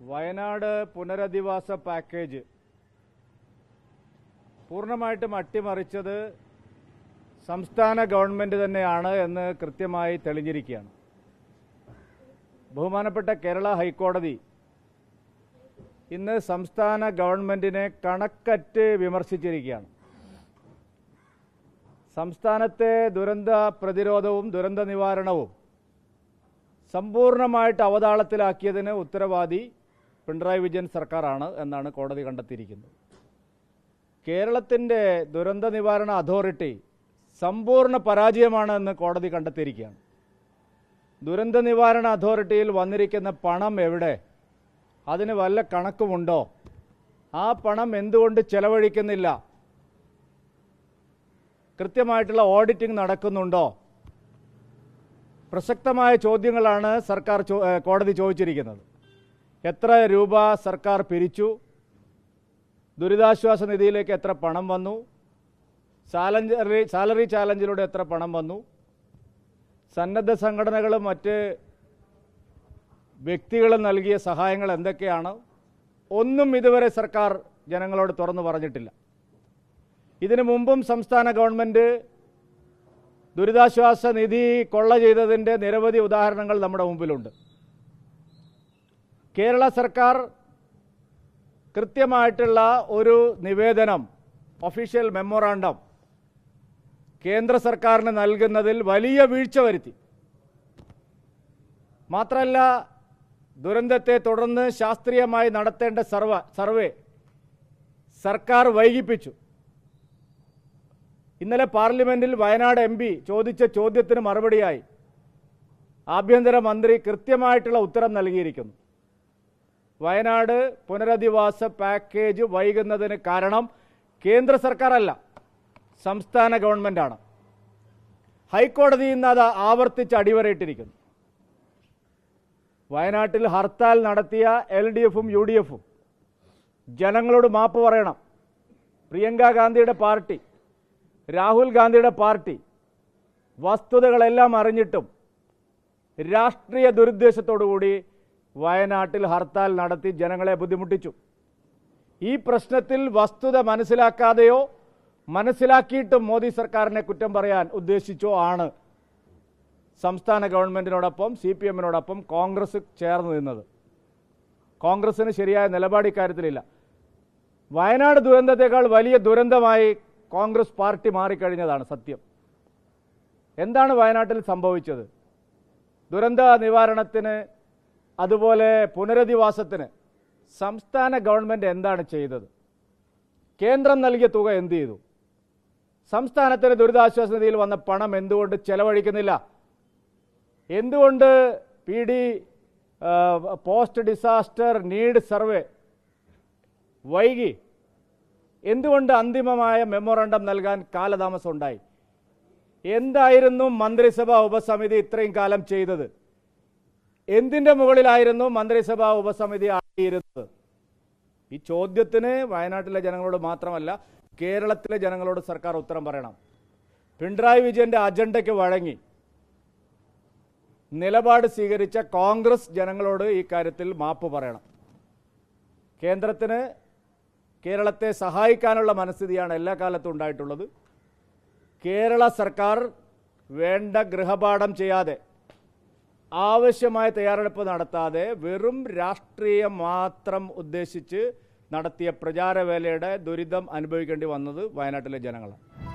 വയനാട് പുനരധിവാസ പാക്കേജ് പൂർണ്ണമായിട്ടും അട്ടിമറിച്ചത് സംസ്ഥാന ഗവൺമെൻറ് തന്നെയാണ് എന്ന് കൃത്യമായി തെളിഞ്ഞിരിക്കുകയാണ്. ബഹുമാനപ്പെട്ട കേരള ഹൈക്കോടതി ഇന്ന് സംസ്ഥാന ഗവൺമെൻറ്റിനെ കണക്കറ്റ് വിമർശിച്ചിരിക്കുകയാണ്. സംസ്ഥാനത്തെ ദുരന്ത പ്രതിരോധവും ദുരന്ത നിവാരണവും സമ്പൂർണ്ണമായിട്ട് അവതാളത്തിലാക്കിയതിന് ഉത്തരവാദി പിണറായി വിജയൻ സർക്കാരാണ് എന്നാണ് കോടതി കണ്ടെത്തിയിരിക്കുന്നത്. കേരളത്തിൻ്റെ ദുരന്ത നിവാരണ അതോറിറ്റി സമ്പൂർണ്ണ പരാജയമാണ് എന്ന് കോടതി കണ്ടെത്തിയിരിക്കുകയാണ്. ദുരന്ത നിവാരണ അതോറിറ്റിയിൽ വന്നിരിക്കുന്ന പണം എവിടെ? അതിന് വല്ല കണക്കുമുണ്ടോ? ആ പണം എന്തുകൊണ്ട് ചെലവഴിക്കുന്നില്ല? കൃത്യമായിട്ടുള്ള ഓഡിറ്റിംഗ് നടക്കുന്നുണ്ടോ? പ്രസക്തമായ ചോദ്യങ്ങളാണ് കോടതി ചോദിച്ചിരിക്കുന്നത്. എത്ര രൂപ സർക്കാർ പിരിച്ചു? ദുരിതാശ്വാസ നിധിയിലേക്ക് എത്ര പണം വന്നു? സാലറി ചാലഞ്ചിലൂടെ എത്ര പണം വന്നു? സന്നദ്ധ സംഘടനകളും മറ്റ് വ്യക്തികളും നൽകിയ സഹായങ്ങൾ എന്തൊക്കെയാണ്? ഒന്നും ഇതുവരെ സർക്കാർ ജനങ്ങളോട് തുറന്നു പറഞ്ഞിട്ടില്ല. ഇതിനു മുമ്പും സംസ്ഥാന ഗവൺമെൻറ് ദുരിതാശ്വാസ നിധി കൊള്ള ചെയ്തതിൻ്റെ നിരവധി ഉദാഹരണങ്ങൾ നമ്മുടെ മുമ്പിലുണ്ട്. കേരള സർക്കാർ കൃത്യമായിട്ടുള്ള ഒരു നിവേദനം, ഒഫീഷ്യൽ മെമ്മോറാണ്ടം കേന്ദ്ര സർക്കാരിന് നൽകുന്നതിൽ വലിയ വീഴ്ച വരുത്തി. മാത്രമല്ല, ദുരന്തത്തെ തുടർന്ന് ശാസ്ത്രീയമായി നടത്തേണ്ട സർവേ സർക്കാർ വൈകിപ്പിച്ചു. ഇന്നലെ പാർലമെന്റിൽ വയനാട് MP ചോദിച്ച ചോദ്യത്തിന് മറുപടിയായി ആഭ്യന്തരമന്ത്രി കൃത്യമായിട്ടുള്ള ഉത്തരം നൽകിയിരിക്കുന്നു. വയനാട് പുനരധിവാസ പാക്കേജ് വൈകുന്നതിന് കാരണം കേന്ദ്ര സർക്കാരല്ല, സംസ്ഥാന ഗവൺമെൻറ്റാണ്. ഹൈക്കോടതി ഇന്ന് അത് ആവർത്തിച്ച് അടിവരയിട്ടിരിക്കുന്നു. വയനാട്ടിൽ ഹർത്താൽ നടത്തിയ LDFും UDFും ജനങ്ങളോട് മാപ്പ് പറയണം. പ്രിയങ്ക ഗാന്ധിയുടെ പാർട്ടി, രാഹുൽ ഗാന്ധിയുടെ പാർട്ടി വസ്തുതകളെല്ലാം അറിഞ്ഞിട്ടും രാഷ്ട്രീയ ദുരുദ്ദേശത്തോടുകൂടി വയനാട്ടിൽ ഹർത്താൽ നടത്തി ജനങ്ങളെ ബുദ്ധിമുട്ടിച്ചു. ഈ പ്രശ്നത്തിൽ വസ്തുത മനസ്സിലാക്കാതെയോ മനസ്സിലാക്കിയിട്ടും മോദി സർക്കാരിനെ കുറ്റം പറയാൻ ഉദ്ദേശിച്ചോ ആണ് സംസ്ഥാന ഗവൺമെൻറ്റിനോടൊപ്പം CPMനോടൊപ്പം കോൺഗ്രസ് ചേർന്ന് നിന്നത്. കോൺഗ്രസിന് ശരിയായ നിലപാട് ഇക്കാര്യത്തിലില്ല. വയനാട് ദുരന്തത്തെക്കാൾ വലിയ ദുരന്തമായി കോൺഗ്രസ് പാർട്ടി മാറിക്കഴിഞ്ഞതാണ് സത്യം. എന്താണ് വയനാട്ടിൽ സംഭവിച്ചത്? ദുരന്ത നിവാരണത്തിന് അതുപോലെ പുനരധിവാസത്തിന് സംസ്ഥാന ഗവൺമെൻറ് എന്താണ് ചെയ്തത്? കേന്ദ്രം നൽകിയ തുക എന്ത് ചെയ്തു? സംസ്ഥാനത്തിന് ദുരിതാശ്വാസ നിധിയിൽ വന്ന പണം എന്തുകൊണ്ട് ചെലവഴിക്കുന്നില്ല? എന്തുകൊണ്ട് PD post disaster need survey വൈകി? എന്തുകൊണ്ട് അന്തിമമായ മെമ്മോറാണ്ടം നൽകാൻ കാലതാമസം ഉണ്ടായി? എന്തായിരുന്നു മന്ത്രിസഭാ ഉപസമിതി ഇത്രയും കാലം ചെയ്തത്? എന്തിൻ്റെ മുകളിലായിരുന്നു മന്ത്രിസഭാ ഉപസമിതി ആയിരുന്നത്? ഈ ചോദ്യത്തിന് വയനാട്ടിലെ ജനങ്ങളോട് മാത്രമല്ല, കേരളത്തിലെ ജനങ്ങളോട് സർക്കാർ ഉത്തരം പറയണം. പിണറായി വിജയൻ്റെ അജണ്ടയ്ക്ക് വഴങ്ങി നിലപാട് സ്വീകരിച്ച കോൺഗ്രസ് ജനങ്ങളോട് ഈ കാര്യത്തിൽ മാപ്പ് പറയണം. കേന്ദ്രത്തിന് കേരളത്തെ സഹായിക്കാനുള്ള മനസ്ഥിതിയാണ് എല്ലാ കാലത്തും ഉണ്ടായിട്ടുള്ളത്. കേരള സർക്കാർ വേണ്ട ഗൃഹപാഠം ചെയ്യാതെ, ആവശ്യമായ തയ്യാറെടുപ്പ് നടത്താതെ, വെറും രാഷ്ട്രീയം മാത്രം ഉദ്ദേശിച്ച് നടത്തിയ പ്രചാരവേലയുടെ ദുരിതം അനുഭവിക്കേണ്ടി വന്നത് വയനാട്ടിലെ ജനങ്ങളാണ്.